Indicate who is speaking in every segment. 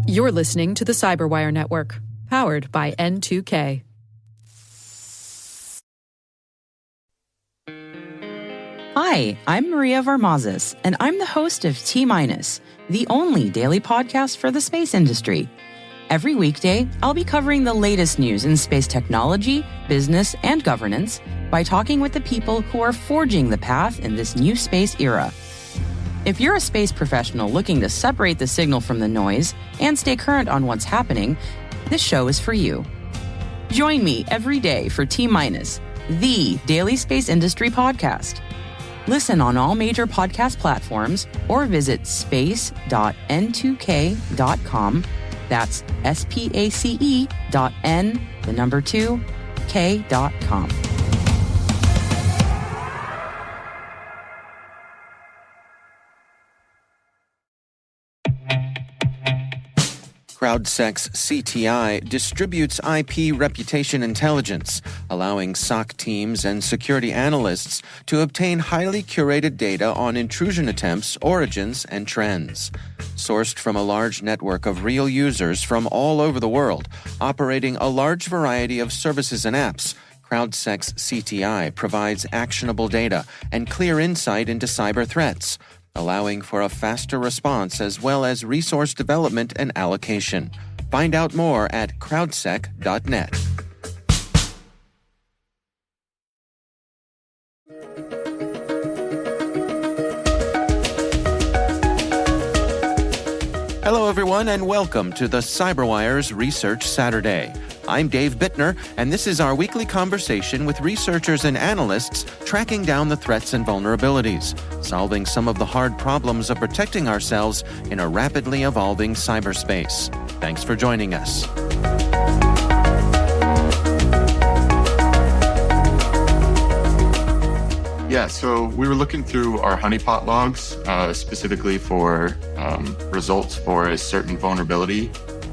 Speaker 1: You're listening to the Cyberwire Network, powered by N2K.
Speaker 2: Hi, I'm Maria Varmazes, and I'm the host of T-, the only daily podcast for the space industry. Every weekday, I'll be covering the latest news in space technology, business, and governance by talking with the people who are forging the path in this new space era. If you're a space professional looking to separate the signal from the noise and stay current on what's happening, this show is for you. Join me every day for T-, the daily space industry podcast. Listen on all major podcast platforms or visit space.n2k.com. That's space.n2k.com.
Speaker 3: Crowdsec's CTI distributes IP reputation intelligence, allowing SOC teams and security analysts to obtain highly curated data on intrusion attempts, origins, and trends. Sourced from a large network of real users from all over the world, operating a large variety of services and apps, Crowdsec's CTI provides actionable data and clear insight into cyber threats, allowing for a faster response as well as resource development and allocation. Find out more at crowdsec.net. Hello, everyone, and welcome to the CyberWire's Research Saturday. I'm Dave Bittner, and this is our weekly conversation with researchers and analysts tracking down the threats and vulnerabilities, solving some of the hard problems of protecting ourselves in a rapidly evolving cyberspace. Thanks for joining us.
Speaker 4: Yeah, so we were looking through our honeypot logs, specifically for results for a certain vulnerability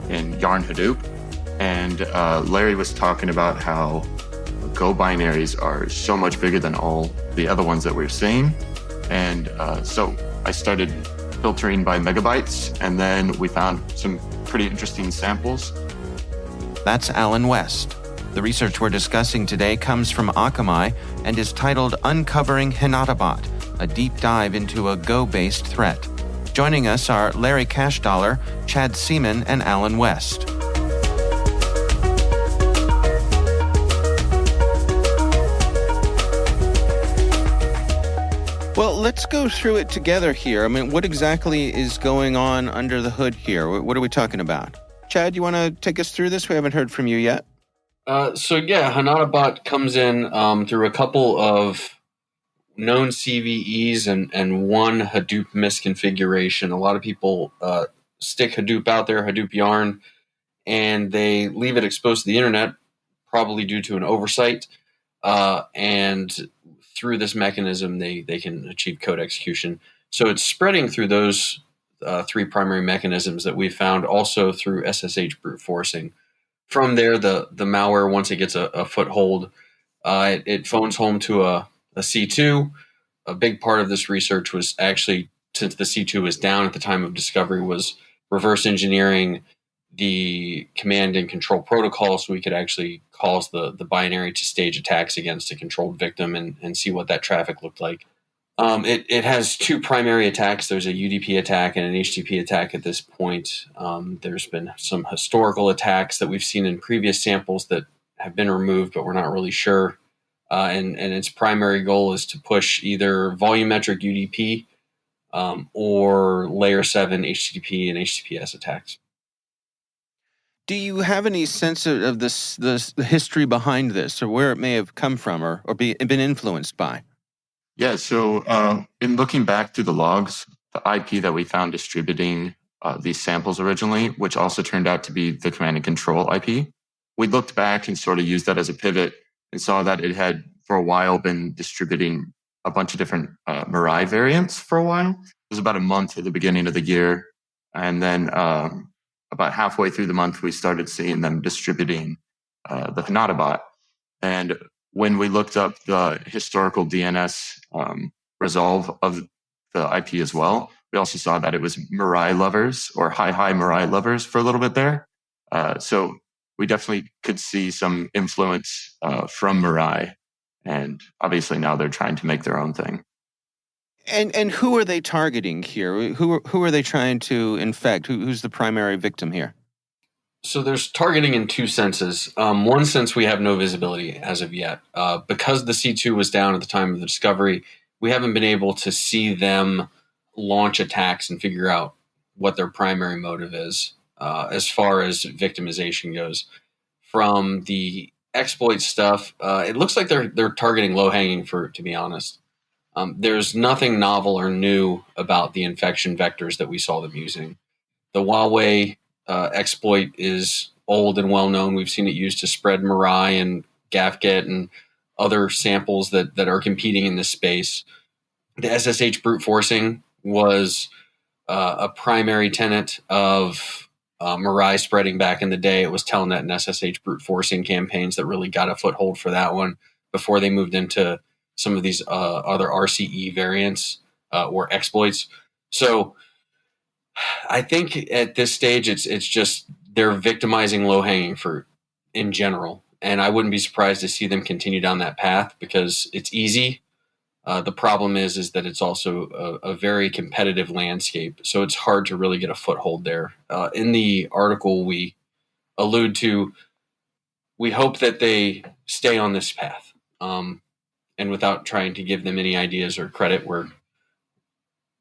Speaker 4: in Yarn Hadoop. And Larry was talking about how Go binaries are so much bigger than all the other ones that we're seeing. And so I started filtering by megabytes, and then we found some pretty interesting samples.
Speaker 3: That's Allen West. The research we're discussing today comes from Akamai and is titled Uncovering HinataBot, a deep dive into a Go-based threat. Joining us are Larry Cashdollar, Chad Seaman, and Allen West. Well, let's go through it together here. I mean, what exactly is going on under the hood here? What are we talking about? Chad, you want to take us through this? We haven't heard from you yet.
Speaker 5: HinataBot comes in through a couple of known CVEs and one Hadoop misconfiguration. A lot of people stick Hadoop out there, Hadoop Yarn, and they leave it exposed to the internet, probably due to an oversight. And through this mechanism, they can achieve code execution. So it's spreading through those three primary mechanisms that we found, also through SSH brute forcing. From there, the malware, once it gets a foothold, it phones home to a C2. A big part of this research was actually, since the C2 was down at the time of discovery, was reverse engineering the command and control protocol so we could actually cause the binary to stage attacks against a controlled victim and see what that traffic looked like. It has two primary attacks. There's a UDP attack and an HTTP attack at this point. There's been some historical attacks that we've seen in previous samples that have been removed, but we're not really sure. And its primary goal is to push either volumetric UDP or layer 7 HTTP and HTTPS attacks.
Speaker 3: Do you have any sense of the history behind this, or where it may have come from, or been influenced by?
Speaker 4: Yeah, so in looking back through the logs, the IP that we found distributing these samples originally, which also turned out to be the command and control IP, we looked back and sort of used that as a pivot and saw that it had for a while been distributing a bunch of different Mirai variants for a while. It was about a month at the beginning of the year. And then about halfway through the month, we started seeing them distributing the HinataBot. And when we looked up the historical DNS resolve of the IP as well, We also saw that it was Mirai lovers or high Mirai lovers for a little bit there. So we definitely could see some influence from Mirai. And obviously now they're trying to make their own thing.
Speaker 3: And who are they targeting here? Who are they trying to infect? Who's the primary victim here?
Speaker 5: So there's targeting in two senses. One sense, we have no visibility as of yet. Because the C2 was down at the time of the discovery, we haven't been able to see them launch attacks and figure out what their primary motive is as far as victimization goes. From the exploit stuff, it looks like they're targeting low-hanging fruit, to be honest. There's nothing novel or new about the infection vectors that we saw them using. The Huawei exploit is old and well known. We've seen it used to spread Mirai and GAFGET and other samples that are competing in this space. The SSH brute forcing was a primary tenet of Mirai spreading back in the day. It was Telnet and SSH brute forcing campaigns that really got a foothold for that one before they moved into some of these other RCE variants or exploits. So I think at this stage, it's just they're victimizing low hanging fruit in general, and I wouldn't be surprised to see them continue down that path because it's easy. The problem is that it's also a very competitive landscape, so it's hard to really get a foothold there. In the article we allude to, we hope that they stay on this path, and without trying to give them any ideas or credit,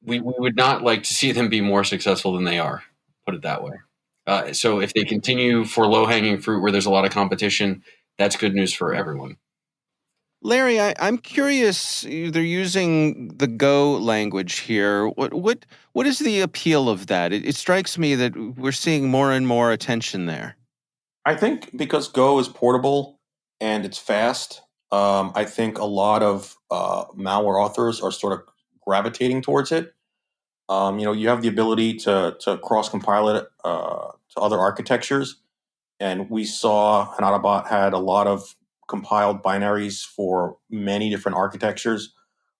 Speaker 5: we would not like to see them be more successful than they are, put it that way. So if they continue for low-hanging fruit where there's a lot of competition, that's good news for everyone.
Speaker 3: Larry, I'm curious. They're using the Go language here. What is the appeal of that? It strikes me that we're seeing more and more attention there.
Speaker 6: I think because Go is portable and it's fast, I think a lot of malware authors are sort of gravitating towards it. You have the ability to cross compile it to other architectures, and we saw HinataBot had a lot of compiled binaries for many different architectures.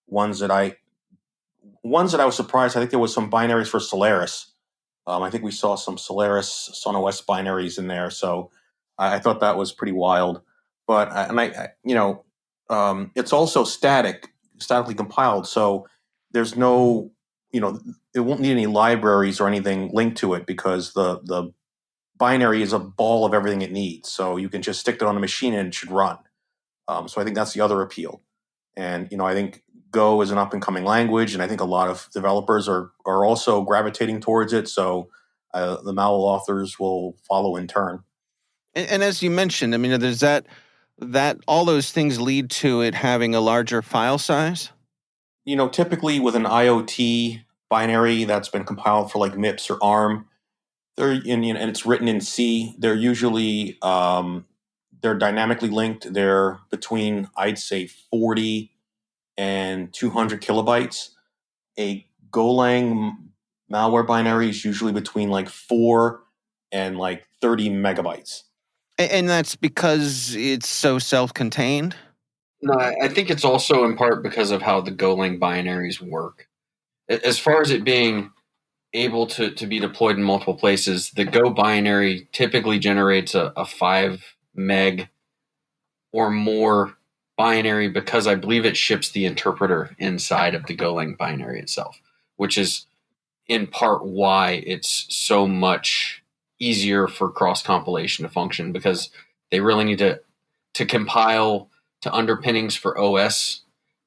Speaker 6: Ones that I was surprised. I think there was some binaries for Solaris. I think we saw some Solaris SonOS binaries in there, so I thought that was pretty wild. But it's also statically compiled, so there's no, it won't need any libraries or anything linked to it because the binary is a ball of everything it needs. So you can just stick it on a machine and it should run. So I think that's the other appeal. And I think Go is an up and coming language, and I think a lot of developers are also gravitating towards it. So the malware authors will follow in turn.
Speaker 3: And as you mentioned, I mean, there's that all those things lead to it having a larger file size.
Speaker 6: Typically with an IoT binary that's been compiled for like MIPS or ARM, and it's written in C. They're usually they're dynamically linked. They're between, I'd say, 40 and 200 kilobytes. A Golang malware binary is usually between like 4 and like 30 megabytes.
Speaker 3: And that's because it's so self-contained?
Speaker 5: No, I think it's also in part because of how the Golang binaries work. As far as it being able to be deployed in multiple places, the Go binary typically generates a 5 meg or more binary because I believe it ships the interpreter inside of the Golang binary itself, which is in part why it's so much easier for cross compilation to function, because they really need to compile to underpinnings for OS,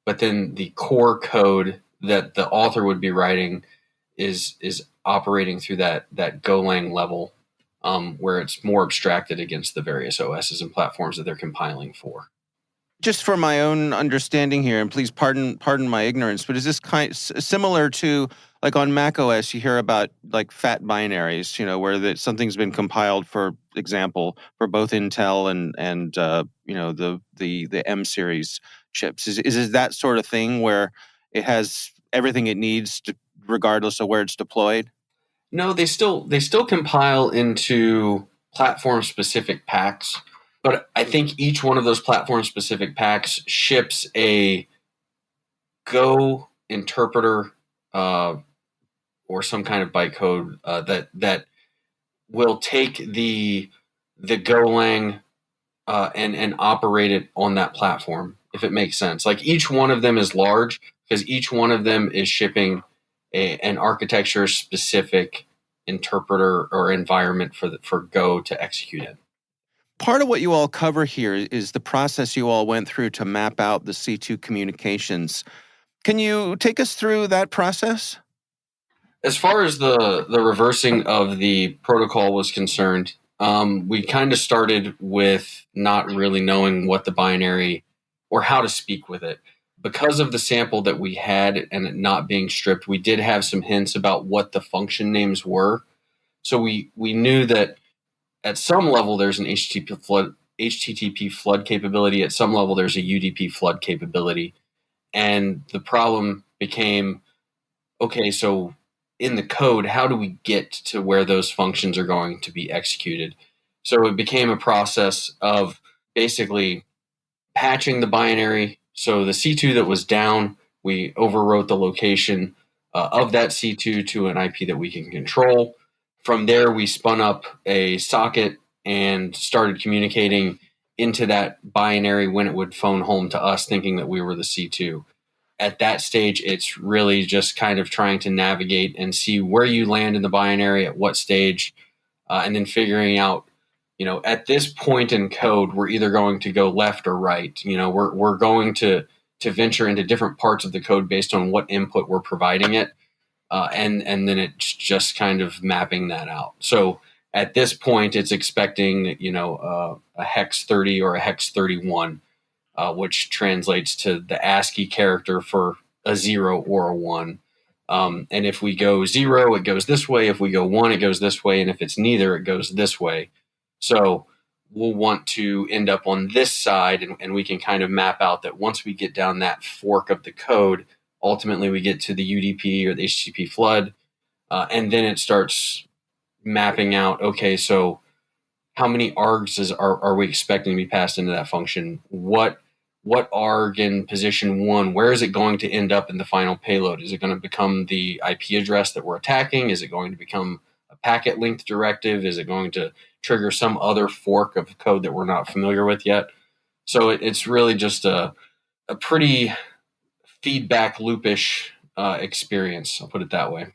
Speaker 5: but then the core code that the author would be writing is operating through that Golang level, where it's more abstracted against the various OSs and platforms that they're compiling for.
Speaker 3: Just for my own understanding here, and please pardon my ignorance, but is this similar to, like, on Mac OS, you hear about like fat binaries, where something's been compiled, for example, for both Intel and the M series chips. Is it that sort of thing where it has everything it needs regardless of where it's deployed?
Speaker 5: No, they still compile into platform specific packs, but I think each one of those platform specific packs ships a Go interpreter or some kind of bytecode that will take the Golang and operate it on that platform, if it makes sense. Like each one of them is large because each one of them is shipping an architecture specific interpreter or environment for Go to execute in.
Speaker 3: Part of what you all cover here is the process you all went through to map out the C2 communications. Can you take us through that process?
Speaker 5: As far as the reversing of the protocol was concerned, we kind of started with not really knowing what the binary or how to speak with it. Because of the sample that we had and it not being stripped, we did have some hints about what the function names were. So we knew that at some level there's an HTTP flood capability. At some level there's a UDP flood capability. And the problem became, okay, so in the code, how do we get to where those functions are going to be executed? So it became a process of basically patching the binary. So the C2 that was down, we overwrote the location of that C2 to an IP that we can control. From there, we spun up a socket and started communicating into that binary when it would phone home to us, thinking that we were the C2. At that stage, it's really just kind of trying to navigate and see where you land in the binary, at what stage, and then figuring out, at this point in code, we're either going to go left or right. We're going to venture into different parts of the code based on what input we're providing it, and then it's just kind of mapping that out. So at this point, it's expecting a hex 30 or a hex 31. Which translates to the ASCII character for a 0 or a 1. And if we go 0, it goes this way. If we go 1, it goes this way. And if it's neither, it goes this way. So we'll want to end up on this side, and we can kind of map out that once we get down that fork of the code, ultimately we get to the UDP or the HTTP flood, and then it starts mapping out, okay, so how many args are we expecting to be passed into that function? What arg in position 1, where is it going to end up in the final payload? Is it going to become the IP address that we're attacking? Is it going to become a packet linked directive? Is it going to trigger some other fork of code that we're not familiar with yet? So it's really just a pretty feedback loopish experience, I'll put it that way.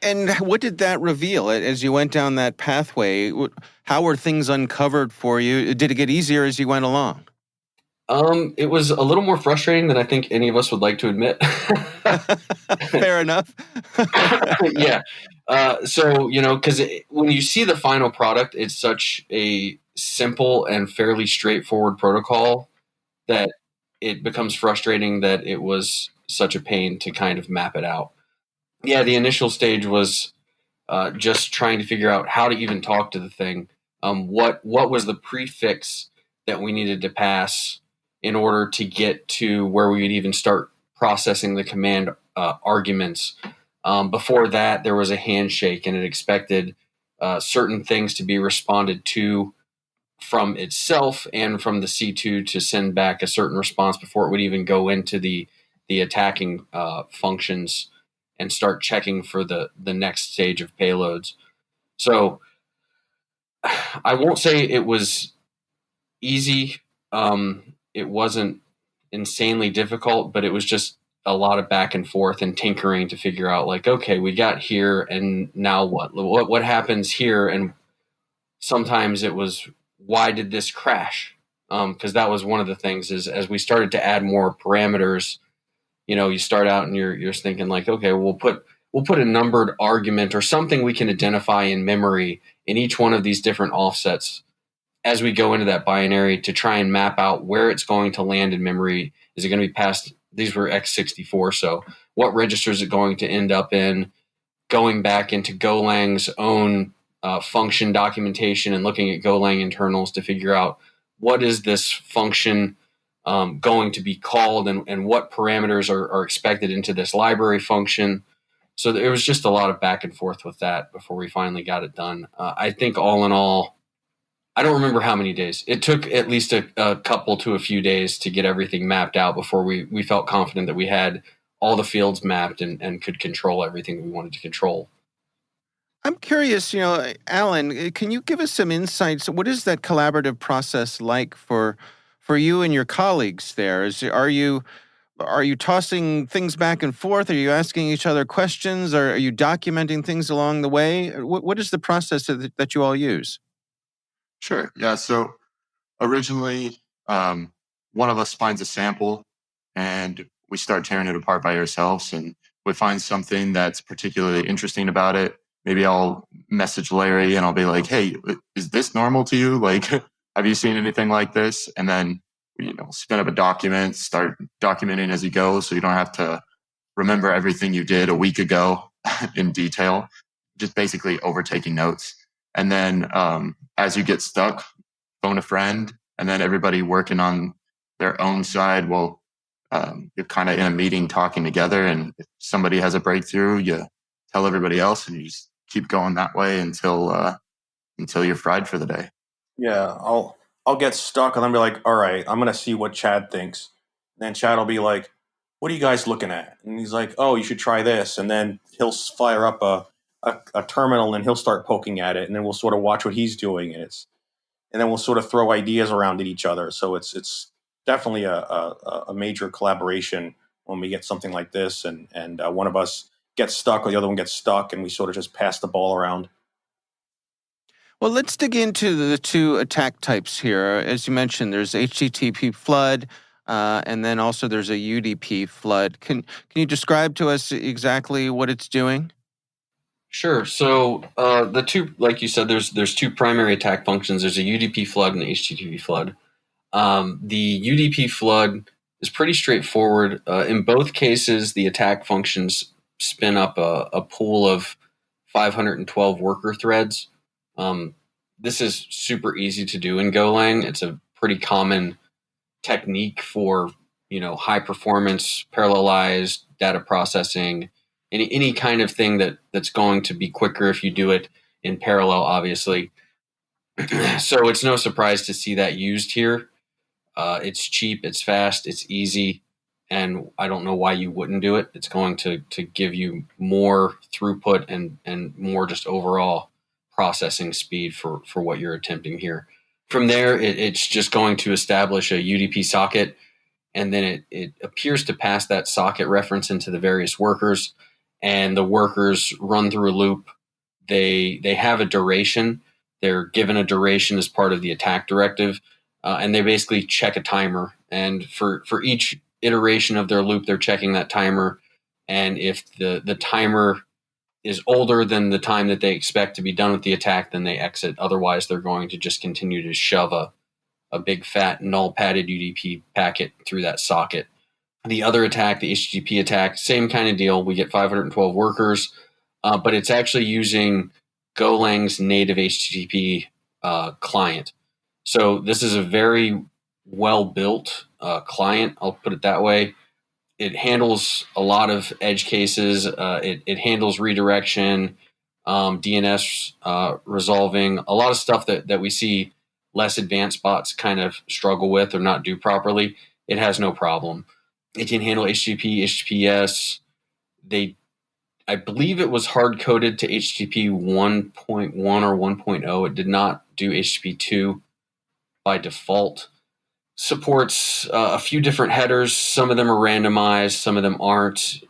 Speaker 3: And what did that reveal as you went down that pathway? How were things uncovered for you? Did it get easier as you went along?
Speaker 5: It was a little more frustrating than I think any of us would like to admit.
Speaker 3: Fair enough.
Speaker 5: Yeah. So, because when you see the final product, it's such a simple and fairly straightforward protocol that it becomes frustrating that it was such a pain to kind of map it out. Yeah, the initial stage was just trying to figure out how to even talk to the thing. What was the prefix that we needed to pass in order to get to where we would even start processing the command arguments. Before that, there was a handshake, and it expected certain things to be responded to from itself and from the C2 to send back a certain response before it would even go into the attacking functions and start checking for the next stage of payloads. So I won't say it was easy. It wasn't insanely difficult, but it was just a lot of back and forth and tinkering to figure out, like, okay, we got here, and now what happens here? And sometimes it was, why did this crash? Because that was one of the things, is as we started to add more parameters, you start out and you're just thinking like, okay, we'll put a numbered argument or something we can identify in memory in each one of these different offsets as we go into that binary to try and map out where it's going to land in memory. Is it going to be past, these were x64, so what register is it going to end up in? Going back into Golang's own function documentation and looking at Golang internals to figure out what is this function going to be called, and what parameters are expected into this library function. So there was just a lot of back and forth with that before we finally got it done. I think all in all, I don't remember how many days. It took at least a couple to a few days to get everything mapped out before we felt confident that we had all the fields mapped and could control everything we wanted to control.
Speaker 3: I'm curious, Alan, can you give us some insights? What is that collaborative process like for you and your colleagues there? Are you tossing things back and forth? Are you asking each other questions? Or are you documenting things along the way? What is the process that you all use?
Speaker 4: Sure. Yeah. So originally, one of us finds a sample and we start tearing it apart by ourselves, and we find something that's particularly interesting about it. Maybe I'll message Larry and I'll be like, "Hey, is this normal to you? Like, have you seen anything like this?" And then, spin up a document, start documenting as you go, so you don't have to remember everything you did a week ago in detail. Just basically overtaking notes. And then, as you get stuck, phone a friend, and then everybody working on their own side will, you're kind of in a meeting talking together, and if somebody has a breakthrough, you tell everybody else, and you just keep going that way until you're fried for the day.
Speaker 6: Yeah, I'll get stuck and I'll be like, all right, I'm gonna see what Chad thinks. And then Chad will be like, what are you guys looking at? And he's like, oh, you should try this. And then he'll fire up a terminal and he'll start poking at it, and then we'll sort of watch what he's doing, and then we'll sort of throw ideas around at each other. So it's definitely a major collaboration when we get something like this, and one of us gets stuck or the other one gets stuck, and we sort of just pass the ball around.
Speaker 3: Well, let's dig into the two attack types here. As you mentioned, there's HTTP flood, and then also there's a UDP flood. Can you describe to us exactly what it's doing?
Speaker 5: Sure. So the two, like you said, there's two primary attack functions. There's a UDP flood and an HTTP flood. The UDP flood is pretty straightforward. In both cases, the attack functions spin up a pool of 512 worker threads. This is super easy to do in Golang. It's a pretty common technique for high performance parallelized data processing, any kind of thing that's going to be quicker if you do it in parallel, obviously. So it's no surprise to see that used here. It's cheap, it's fast, it's easy, and I don't know why you wouldn't do it. It's going to give you more throughput and more just overall processing speed for what you're attempting here. From there, it's just going to establish a UDP socket, and then it appears to pass that socket reference into the various workers, and the workers run through a loop. They have a duration. They're given a duration as part of the attack directive, and they basically check a timer. And for each iteration of their loop, they're checking that timer. And if the timer is older than the time that they expect to be done with the attack, then they exit. Otherwise, they're going to just continue to shove a big fat null padded UDP packet through that socket. The other attack, the HTTP attack, same kind of deal. We get 512 workers, but it's actually using Golang's native HTTP client. So this is a very well-built client, I'll put it that way. It handles a lot of edge cases. It handles redirection, DNS resolving, a lot of stuff that we see less advanced bots kind of struggle with or not do properly. It has no problem. It can handle HTTP, HTTPS. I believe it was hard coded to HTTP 1.1 or 1.0. It did not do HTTP 2 by default. Supports a few different headers. Some of them are randomized, some of them aren't.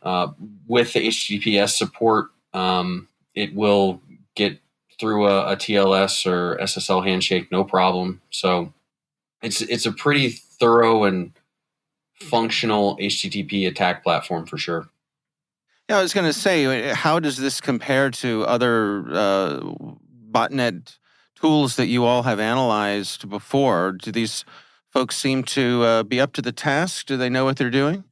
Speaker 5: With the HTTPS support, it will get through a TLS or SSL handshake, no problem. So it's a pretty thorough and functional HTTP attack platform for sure.
Speaker 3: Yeah, I was going to say, how does this compare to other botnet tools that you all have analyzed before? Do these folks seem to be up to the task? Do they know what they're doing?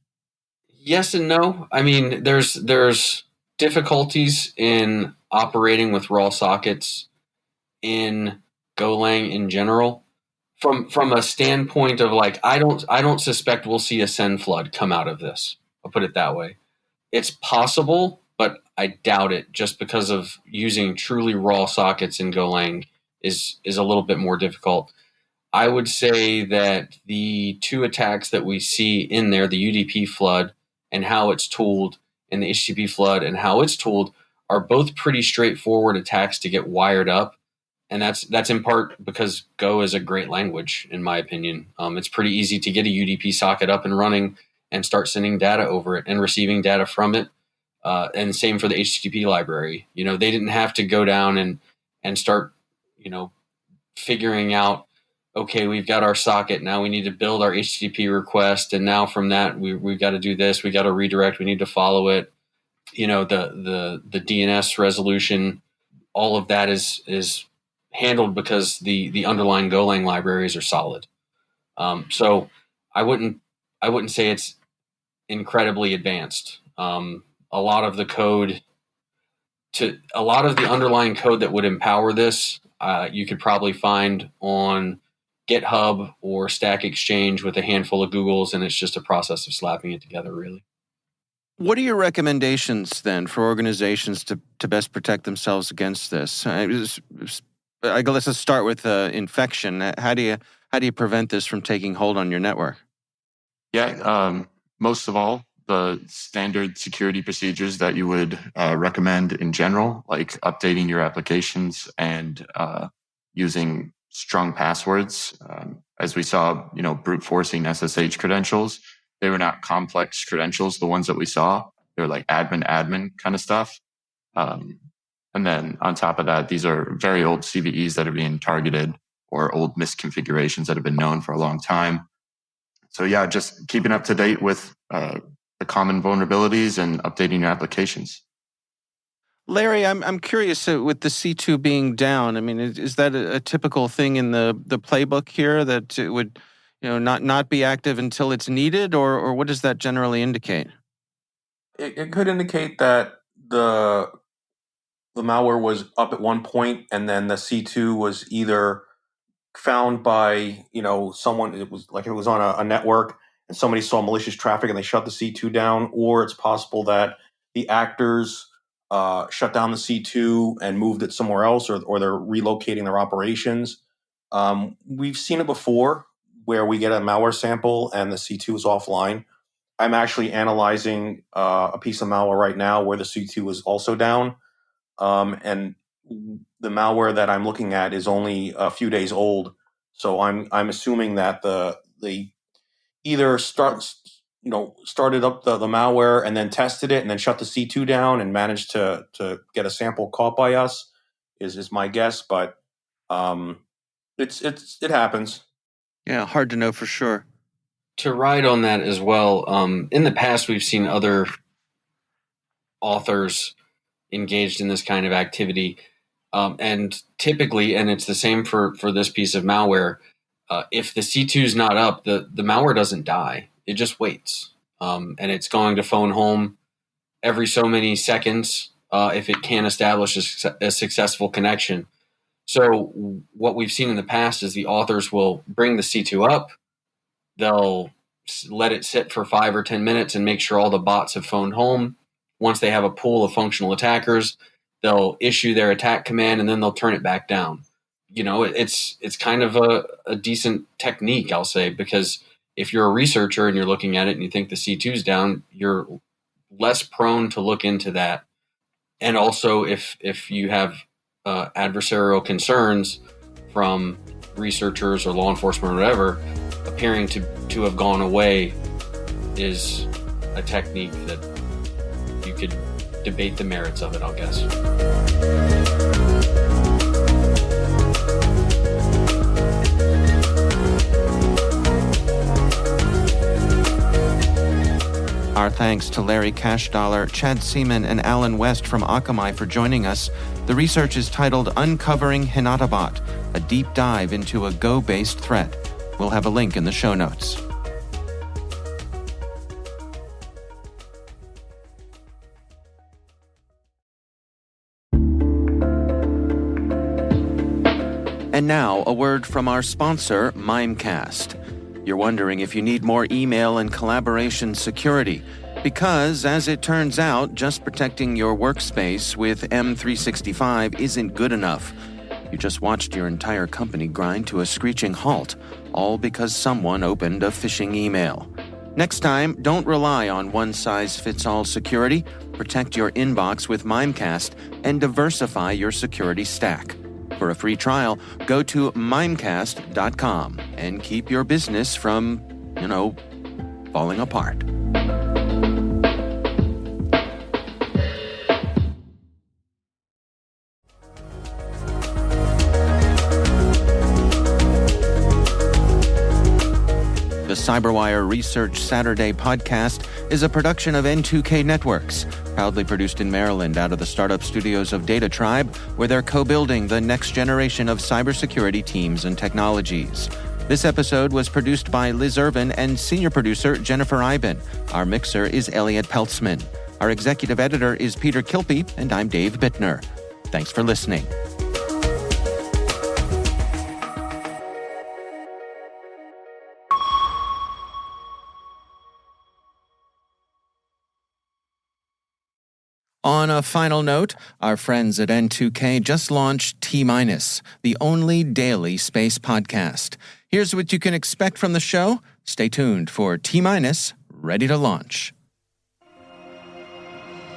Speaker 5: Yes and no. I mean, there's difficulties in operating with raw sockets in Golang in general. From a standpoint of like, I don't suspect we'll see a send flood come out of this. I'll put it that way. It's possible, but I doubt it, just because of using truly raw sockets in Golang is a little bit more difficult. I would say that the two attacks that we see in there, the UDP flood and how it's tooled, and the HTTP flood and how it's tooled, are both pretty straightforward attacks to get wired up. And that's in part because Go is a great language, in my opinion. It's pretty easy to get a UDP socket up and running and start sending data over it and receiving data from it. And same for the HTTP library. They didn't have to go down and start, figuring out, okay, we've got our socket. Now we need to build our HTTP request. And now from that, we've got to do this. We got to redirect. We need to follow it. The DNS resolution, all of that is handled because the underlying Golang libraries are solid. So I wouldn't say it's incredibly advanced. A lot of the underlying code that would empower this, you could probably find on GitHub or Stack Exchange with a handful of Googles, and it's just a process of slapping it together, really.
Speaker 3: What are your recommendations then for organizations to best protect themselves against this? Let's just start with infection. How do you prevent this from taking hold on your network?
Speaker 4: Yeah, most of all, the standard security procedures that you would recommend in general, like updating your applications and using strong passwords. As we saw, brute forcing SSH credentials. They were not complex credentials. The ones that we saw, they were like admin kind of stuff. And then on top of that, these are very old CVEs that are being targeted, or old misconfigurations that have been known for a long time. So yeah, just keeping up to date with the common vulnerabilities and updating your applications.
Speaker 3: Larry, I'm curious with the C2 being down. I mean, is that a typical thing in the playbook here, that it would not be active until it's needed, or what does that generally indicate?
Speaker 6: It could indicate that the malware was up at one point, and then the C2 was either found by someone. It was on a network, and somebody saw malicious traffic and they shut the C2 down, or it's possible that the actors shut down the C2 and moved it somewhere else, or they're relocating their operations. We've seen it before where we get a malware sample and the C2 is offline. I'm actually analyzing a piece of malware right now where the C2 is also down. And the malware that I'm looking at is only a few days old. So I'm assuming that they either started up the malware and then tested it and then shut the C2 down and managed to get a sample caught by us is my guess. But it happens.
Speaker 3: Yeah, hard to know for sure.
Speaker 5: To ride on that as well, in the past we've seen other authors engaged in this kind of activity, and typically, and it's the same for this piece of malware, if the C2 is not up, the malware doesn't die. It just waits, and it's going to phone home every so many seconds if it can establish a successful connection. So what we've seen in the past is the authors will bring the C2 up, they'll let it sit for 5 or 10 minutes and make sure all the bots have phoned home. Once they have a pool of functional attackers, they'll issue their attack command and then they'll turn it back down. It's kind of a decent technique, I'll say, because if you're a researcher and you're looking at it and you think the C2's down, you're less prone to look into that. And also if you have adversarial concerns from researchers or law enforcement or whatever, appearing to have gone away is a technique that you could debate the merits of it, I'll guess.
Speaker 3: Our thanks to Larry Cashdollar, Chad Seaman, and Allen West from Akamai for joining us. The research is titled Uncovering HinataBot, a deep dive into a Go-based threat. We'll have a link in the show notes. And now, a word from our sponsor, Mimecast. You're wondering if you need more email and collaboration security, because, as it turns out, just protecting your workspace with M365 isn't good enough. You just watched your entire company grind to a screeching halt, all because someone opened a phishing email. Next time, don't rely on one-size-fits-all security. Protect your inbox with Mimecast and diversify your security stack. For a free trial, go to mimecast.com and keep your business from, falling apart. The CyberWire Research Saturday podcast is a production of N2K Networks, proudly produced in Maryland out of the startup studios of Data Tribe, where they're co-building the next generation of cybersecurity teams and technologies. This episode was produced by Liz Irvin and senior producer Jennifer Iben. Our mixer is Elliot Peltzman. Our executive editor is Peter Kilpie, and I'm Dave Bittner. Thanks for listening. On a final note, our friends at N2K just launched T-, the only daily space podcast. Here's what you can expect from the show. Stay tuned for T-, ready to launch.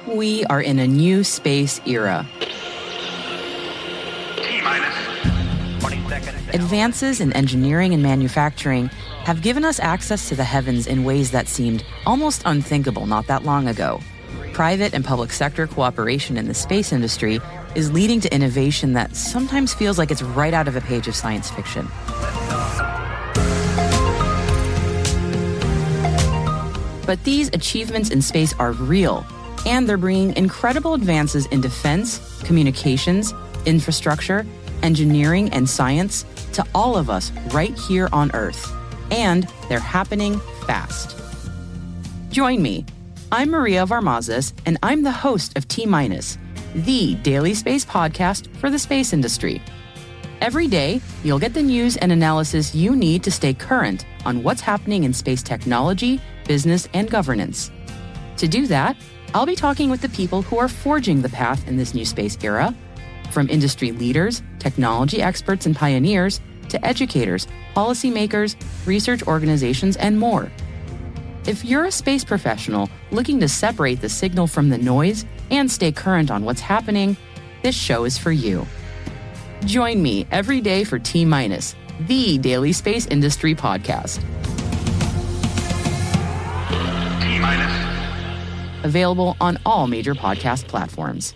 Speaker 2: We are in a new space era. Advances in engineering and manufacturing have given us access to the heavens in ways that seemed almost unthinkable not that long ago. Private and public sector cooperation in the space industry is leading to innovation that sometimes feels like it's right out of a page of science fiction. But these achievements in space are real, and they're bringing incredible advances in defense, communications, infrastructure, engineering, and science to all of us right here on Earth. And they're happening fast. Join me. I'm Maria Varmazes, and I'm the host of T-, the daily space podcast for the space industry. Every day, you'll get the news and analysis you need to stay current on what's happening in space technology, business, and governance. To do that, I'll be talking with the people who are forging the path in this new space era, from industry leaders, technology experts and pioneers, to educators, policymakers, research organizations, and more. If you're a space professional looking to separate the signal from the noise and stay current on what's happening, this show is for you. Join me every day for T-, the daily space industry podcast. T-. Available on all major podcast platforms.